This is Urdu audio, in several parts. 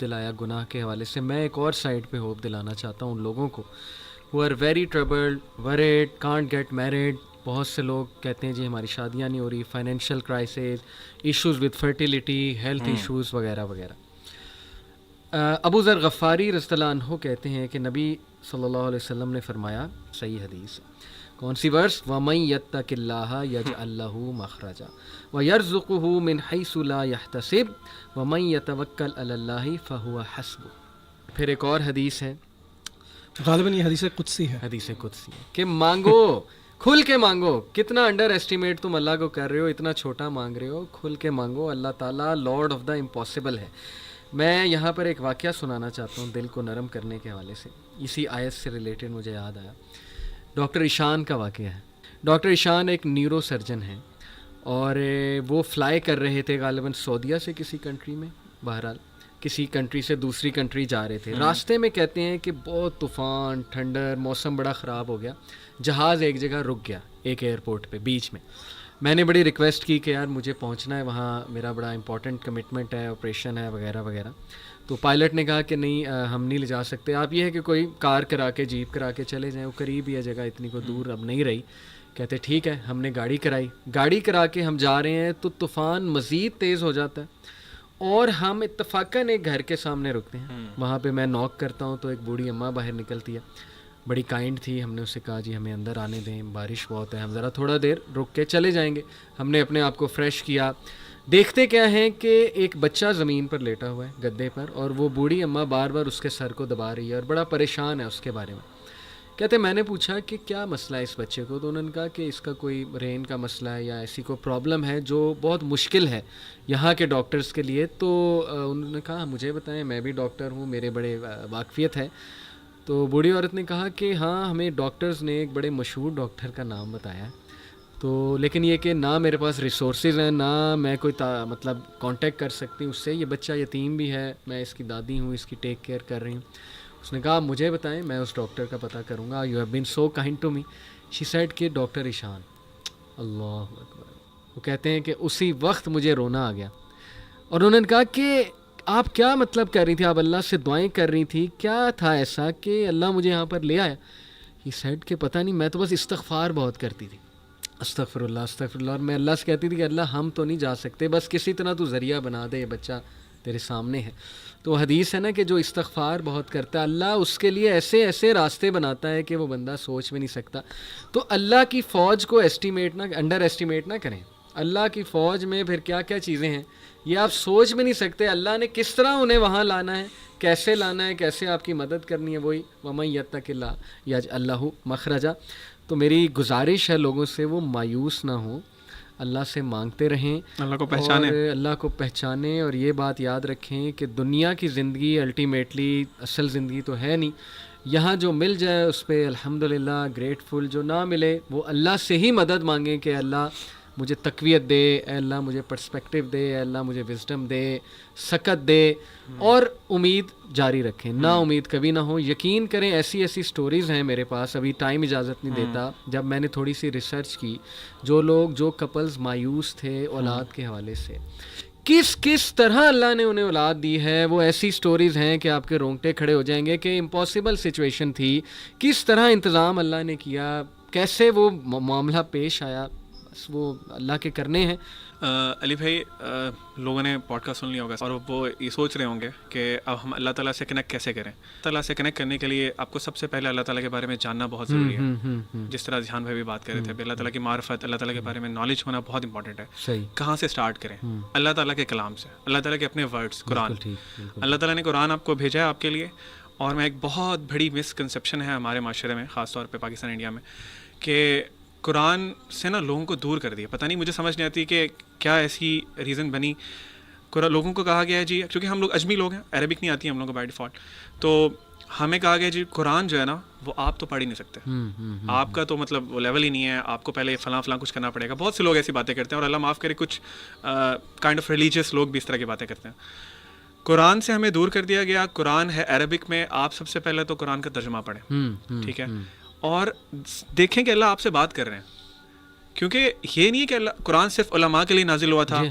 دلایا گناہ کے حوالے سے. میں ایک اور سائڈ پہ ہوپ دلانا چاہتا ہوں ان لوگوں کو who are very troubled, worried, can't get married. بہت سے لوگ کہتے ہیں جی ہماری شادیاں نہیں ہو رہی, financial crisis, issues with fertility, health issues وغیرہ وغیرہ. ابو ذر غفاری رضی اللہ عنہ کہتے ہیں کہ نبی صلی اللہ علیہ وسلم نے فرمایا, صحیح حدیث, کون سی ورس, وَمَن يَتَّقِ اللَّهَ يَجْعَل لَّهُ مَخْرَجًا وَيَرْزُقْهُ مِنْ حَيْثُ لَا يَحْتَسِبُ وَمَن يَتَوَكَّلْ عَلَى اللَّهِ فَهُوَ حَسْبُهُ. پھر ایک اور حدیث ہے, غالباً یہ حدیث قدسی ہے. حدیث قدسی ہے کہ مانگو, کھل کے مانگو. کتنا انڈر ایسٹیمیٹ تم اللہ کو کر رہے ہو, اتنا چھوٹا مانگ رہے ہو. کھل کے مانگو, اللہ تعالیٰ لارڈ آف دا امپاسبل ہے. میں یہاں پر ایک واقعہ سنانا چاہتا ہوں دل کو نرم کرنے کے حوالے سے. اسی آیت سے ریلیٹڈ مجھے یاد آیا, ڈاکٹر ایشان کا واقعہ ہے. ڈاکٹر ایشان ایک نیورو سرجن ہیں اور وہ فلائی کر رہے تھے غالباً سعودیہ سے کسی کنٹری میں, بہرحال کسی کنٹری سے دوسری کنٹری جا رہے تھے. راستے میں کہتے ہیں کہ بہت طوفان, ٹھنڈر, موسم بڑا خراب ہو گیا. جہاز ایک جگہ رک گیا, ایک ایئرپورٹ پہ بیچ میں. میں نے بڑی ریکویسٹ کی کہ یار مجھے پہنچنا ہے وہاں, میرا بڑا امپورٹنٹ کمٹمنٹ ہے, آپریشن ہے وغیرہ وغیرہ. تو پائلٹ نے کہا کہ نہیں ہم نہیں لے جا سکتے, آپ یہ ہے کہ کوئی کار کرا کے, جیپ کرا کے چلے جائیں, وہ قریب ہی ہے جگہ, اتنی کوئی دور اب نہیں رہی. کہتے ٹھیک ہے. ہم نے گاڑی کرائی, گاڑی کرا کے ہم جا رہے ہیں تو طوفان مزید تیز ہو جاتا ہے اور ہم اتفاقاً ایک گھر کے سامنے رکتے ہیں. وہاں پہ میں نوک کرتا ہوں تو ایک بوڑھی اماں باہر نکلتی ہے, بڑی کائنڈ تھی. ہم نے اسے کہا جی ہمیں اندر آنے دیں, بارش بہت ہے, ہم ذرا تھوڑا دیر رک کے چلے جائیں گے. ہم نے اپنے آپ کو فریش کیا. دیکھتے کیا ہیں کہ ایک بچہ زمین پر لیٹا ہوا ہے گدے پر, اور وہ بوڑھی اماں بار بار اس کے سر کو دبا رہی ہے اور بڑا پریشان ہے اس کے بارے میں. کہتے میں نے پوچھا کہ کیا مسئلہ ہے اس بچے کو, تو انہوں نے کہا کہ اس کا کوئی برین کا مسئلہ ہے یا ایسی کوئی پرابلم ہے جو بہت مشکل ہے یہاں کے ڈاکٹرز کے لیے. تو انہوں نے کہا مجھے بتائیں, میں بھی ڈاکٹر ہوں, میرے بڑے واقفیت ہے. تو بوڑھی عورت نے کہا کہ ہاں ہمیں ڈاکٹرز نے ایک بڑے مشہور ڈاکٹر کا نام بتایا, تو لیکن یہ کہ نہ میرے پاس ریسورسز ہیں, نہ میں کوئی مطلب کانٹیکٹ کر سکتی ہوں اس سے. یہ بچہ یتیم بھی ہے, میں اس کی دادی ہوں, اس کی ٹیک کیئر کر رہی ہوں. اس نے کہا مجھے بتائیں, میں اس ڈاکٹر کا پتہ کروں گا. You have been so kind to me. She said کہ ڈاکٹر ایشان. اللہ اکبر. وہ کہتے ہیں کہ اسی وقت مجھے رونا آ گیا, اور انہوں نے کہا کہ آپ کیا مطلب کر رہی تھی, آپ اللہ سے دعائیں کر رہی تھی, کیا تھا ایسا کہ اللہ مجھے یہاں پر لے آیا؟ ہی سیڈ کہ پتہ نہیں, میں تو بس استغفار بہت کرتی تھی, استغفر اللہ استغفر اللہ, اور میں اللہ سے کہتی تھی کہ اللہ ہم تو نہیں جا سکتے, بس کسی طرح تو ذریعہ بنا دے, یہ بچہ تیرے سامنے ہے. تو حدیث ہے نا کہ جو استغفار بہت کرتا ہے اللہ اس کے لیے ایسے ایسے راستے بناتا ہے کہ وہ بندہ سوچ بھی نہیں سکتا. تو اللہ کی فوج کو انڈر ایسٹیمیٹ نہ کریں. اللہ کی فوج میں پھر کیا کیا چیزیں ہیں یہ آپ سوچ بھی نہیں سکتے. اللہ نے کس طرح انہیں وہاں لانا ہے, کیسے لانا ہے, کیسے آپ کی مدد کرنی ہے. وہی وَمَن يَتَّقِ اللَّهَ يَجْعَل لَّهُ مَخْرَجًا. تو میری گزارش ہے لوگوں سے وہ مایوس نہ ہوں, اللہ سے مانگتے رہیں, اللہ کو پہچانیں, اور اللہ کو پہچانیں. اور یہ بات یاد رکھیں کہ دنیا کی زندگی الٹیمیٹلی اصل زندگی تو ہے نہیں. یہاں جو مل جائے اس پہ الحمدللہ گریٹفل, جو نہ ملے وہ اللہ سے ہی مدد مانگیں کہ اللہ مجھے تقویت دے, اے اللہ مجھے پرسپیکٹو دے, اے اللہ مجھے وزڈم دے, سکت دے, اور امید جاری رکھیں, نا امید کبھی نہ ہو. یقین کریں ایسی ایسی سٹوریز ہیں میرے پاس, ابھی ٹائم اجازت نہیں دیتا. جب میں نے تھوڑی سی ریسرچ کی, جو کپلز مایوس تھے اولاد کے حوالے سے, کس طرح اللہ نے انہیں اولاد دی ہے, وہ ایسی سٹوریز ہیں کہ آپ کے رونگٹے کھڑے ہو جائیں گے کہ امپاسبل سچویشن تھی, کس طرح انتظام اللہ نے کیا, کیسے وہ معاملہ پیش آیا. بس وہ اللہ کے کرنے ہیں. علی بھائی, لوگوں نے پوڈ کاسٹ سن لیا ہوگا اور وہ یہ سوچ رہے ہوں گے کہ اب ہم اللہ تعالیٰ سے کنیکٹ کیسے کریں. اللہ تعالیٰ سے کنیکٹ کرنے کے لیے آپ کو سب سے پہلے اللہ تعالیٰ کے بارے میں جاننا بہت ضروری ہے. جس طرح ذہان بھائی بھی بات کر رہے تھے, اللہ تعالیٰ کی معرفت, اللہ تعالیٰ کے بارے میں نالج ہونا بہت امپورٹنٹ ہے. کہاں سے اسٹارٹ کریں؟ اللہ تعالیٰ کے کلام سے, اللہ تعالیٰ کے اپنے ورڈس, قرآن. اللہ تعالیٰ نے قرآن آپ کو بھیجا ہے آپ کے لیے. اور میں ایک بہت بڑی مسکنسیپشن ہے ہمارے معاشرے میں, خاص طور پہ پاکستان انڈیا میں, کہ قرآن سے نا لوگوں کو دور کر دیا. پتہ نہیں, مجھے سمجھ نہیں آتی کہ کیا ایسی ریزن بنی. لوگوں کو کہا گیا ہے جی, کیونکہ ہم لوگ اجمی لوگ ہیں, عربک نہیں آتی ہم لوگوں کو بائی ڈیفالٹ, تو ہمیں کہا گیا جی قرآن جو ہے نا وہ آپ تو پڑھ ہی نہیں سکتے, آپ کا تو مطلب وہ لیول ہی نہیں ہے, آپ کو پہلے فلاں کچھ کرنا پڑے گا. بہت سے لوگ ایسی باتیں کرتے ہیں, اور اللہ معاف کرے کچھ کائنڈ آف ریلیجیس لوگ بھی اس طرح کی باتیں کرتے ہیں. قرآن سے ہمیں دور کر دیا گیا. قرآن ہے عربک میں, آپ سب سے پہلے تو قرآن کا ترجمہ پڑھیں, ٹھیک ہے, اور دیکھیں کہ اللہ آپ سے بات کر رہے ہیں. کیونکہ یہ نہیں ہے کہ قرآن صرف علماء کے لیے نازل ہوا تھا.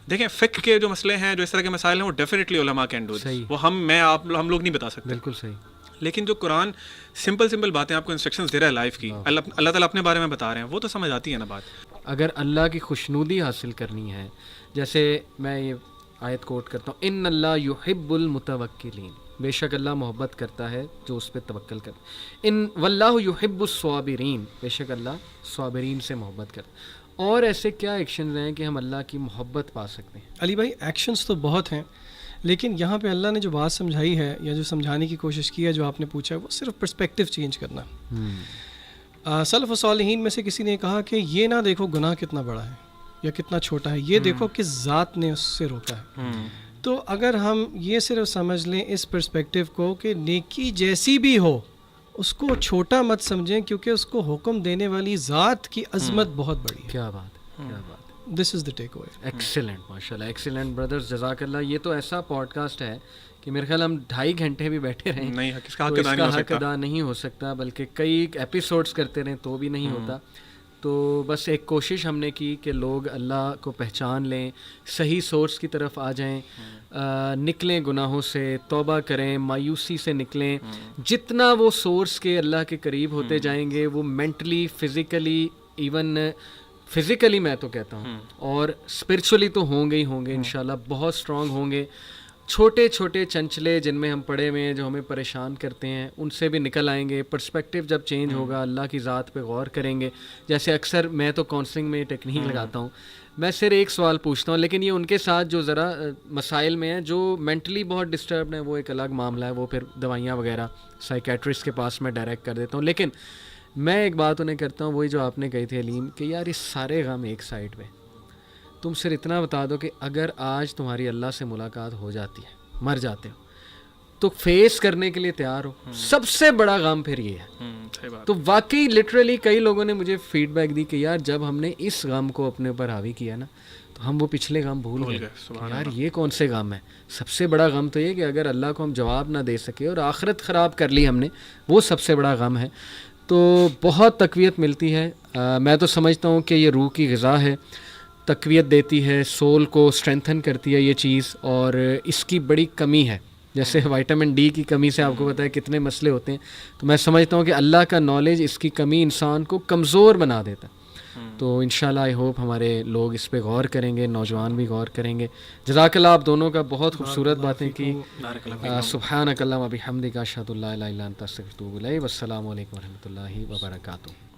دیکھیں فقہ کے جو مسئلے ہیں, جو اس طرح کے مسائل ہیں, وہ ڈیفینیٹلی علماء کین ڈو دس, وہ ہم لوگ نہیں بتا سکتے. بالکل صحیح. لیکن جو قرآن سمپل باتیں آپ کو انسٹرکشنز دے رہا ہے لائف کی, اللہ تعالیٰ اپنے بارے میں بتا رہے ہیں, وہ تو سمجھ آتی ہے نا بات. اگر اللہ کی خوشنودی حاصل کرنی ہے, جیسے میں یہ آیت کوٹ کرتا ہوں, ان اللہ یحب المتوکلین, بے شک اللہ محبت کرتا ہے جو اس پہ توکل کرے. ان واللہ یحب الصابرین, بے شک اللہ صابرین سے محبت کرتا ہے. اور ایسے کیا ایکشنز ہیں کہ ہم اللہ کی محبت پا سکتے ہیں؟ علی بھائی ایکشنز تو بہت ہیں, لیکن یہاں پہ اللہ نے جو بات سمجھائی ہے یا جو سمجھانے کی کوشش کی ہے, جو آپ نے پوچھا ہے, وہ صرف پرسپیکٹیو چینج کرنا. سلف و صالحین میں سے کسی نے کہا کہ یہ نہ دیکھو گناہ کتنا بڑا ہے یا کتنا چھوٹا ہے, یہ دیکھو کہ ذات نے اس سے روکا ہے. تو اگر ہم یہ صرف سمجھ لیں اس پرسپیکٹیو کو کہ نیکی جیسی بھی ہو اس کو چھوٹا مت سمجھیں, کیونکہ اس کو حکم دینے والی ذات کی عظمت بہت بڑی ہے. کیا بات ہے, کیا بات. دس از دا ٹیک اوے. ایکسیلنٹ, ماشاء اللہ, ایکسیلنٹ بردرز, جزاک اللہ. یہ تو ایسا پوڈ کاسٹ ہے کہ میرے خیال ہم 2.5 گھنٹے بھی بیٹھے رہیں نہیں, اس کا حق ادا نہیں ہو سکتا, بلکہ کئی ایپیسوڈز کرتے رہیں تو بھی نہیں ہوتا. تو بس ایک کوشش ہم نے کی کہ لوگ اللہ کو پہچان لیں, صحیح سورس کی طرف آ جائیں, نکلیں گناہوں سے, توبہ کریں, مایوسی سے نکلیں. جتنا وہ سورس کے اللہ کے قریب ہوتے جائیں گے, وہ مینٹلی, فزیکلی, ایون فزیکلی میں تو کہتا ہوں, اور اسپرچولی تو ہوں گے انشاءاللہ, بہت اسٹرانگ ہوں گے. چھوٹے چھوٹے چنچلے جن میں ہم پڑے ہوئے ہیں, جو ہمیں پریشان کرتے ہیں, ان سے بھی نکل آئیں گے. پرسپیکٹیو جب چینج ہوگا, اللہ کی ذات پہ غور کریں گے. جیسے اکثر میں تو کاؤنسلنگ میں ٹیکنیک لگاتا ہوں, میں صرف ایک سوال پوچھتا ہوں, لیکن یہ ان کے ساتھ جو ذرا مسائل میں ہیں, جو مینٹلی بہت ڈسٹربڈ ہیں, وہ ایک الگ معاملہ ہے, وہ پھر دوائیاں وغیرہ سائیکیٹرسٹ کے پاس میں ڈائریکٹ کر دیتا ہوں. لیکن میں ایک بات انہیں کرتا ہوں, وہی جو آپ نے کہی تھی علیم, کہ یار یہ سارے غم ایک سائڈ پہ, تم صرف اتنا بتا دو کہ اگر آج تمہاری اللہ سے ملاقات ہو جاتی ہے, مر جاتے ہو, تو فیس کرنے کے لیے تیار ہو. سب سے بڑا غم پھر یہ ہے. تو واقعی لٹرلی کئی لوگوں نے مجھے فیڈ بیک دی کہ یار جب ہم نے اس غم کو اپنے اوپر حاوی کیا نا, تو ہم وہ پچھلے غم بھول گئے. یار یہ کون سے غم ہے؟ سب سے بڑا غم تو یہ کہ اگر اللہ کو ہم جواب نہ دے سکے اور آخرت خراب کر لی ہم نے, وہ سب سے بڑا غم ہے. تو بہت تقویت ملتی ہے. میں تو سمجھتا ہوں کہ یہ روح کی غذا ہے, تقویت دیتی ہے, سول کو اسٹرینتھن کرتی ہے یہ چیز, اور اس کی بڑی کمی ہے. جیسے وائٹامن ڈی کی کمی سے آپ کو پتہ ہے کتنے مسئلے ہوتے ہیں, تو میں سمجھتا ہوں کہ اللہ کا نالج, اس کی کمی انسان کو کمزور بنا دیتا ہے. تو انشاءاللہ آئی ہوپ ہمارے لوگ اس پہ غور کریں گے, نوجوان بھی غور کریں گے. جزاک اللہ آپ دونوں کا, بہت خوبصورت باتیں کی. سبحانک اللہم و بحمدک, اشہد ان لا الہ الا انت استغفرک و اتوب الیک. والسلام علیکم و رحمۃ اللہ وبرکاتہ.